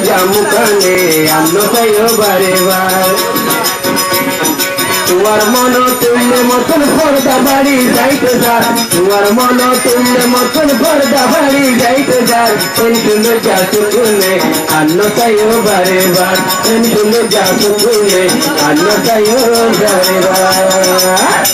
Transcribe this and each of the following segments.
জামুকানে আন্ন চাইও বারে বার তোমার মন তুললে মতন পর্দা বাড়ি যাইতে যার তোমার মন তুললে মতন পর্দা বাড়ি যাইতে যার শুনে যা শুনে আন্ন চাইও বারে বার শুনে যা শুনে আন্ন চাইও বারে বার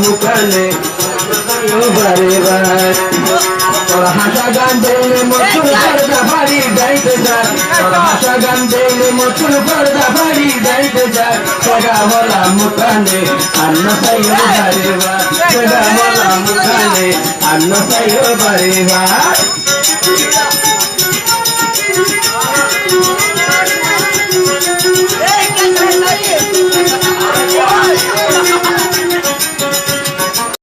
মুখানে হাসা গান দিলে মতুর পর্দা বাড়ি যাইতে যায় হাসা গান দিলে মতুর পর্দা বাড়ি যাইতে যায় সেটা বলা মুখানে আন্ন চাইও বাড়িবা সেটা বলা মুখানে আন্ন চাইও বাড়িবা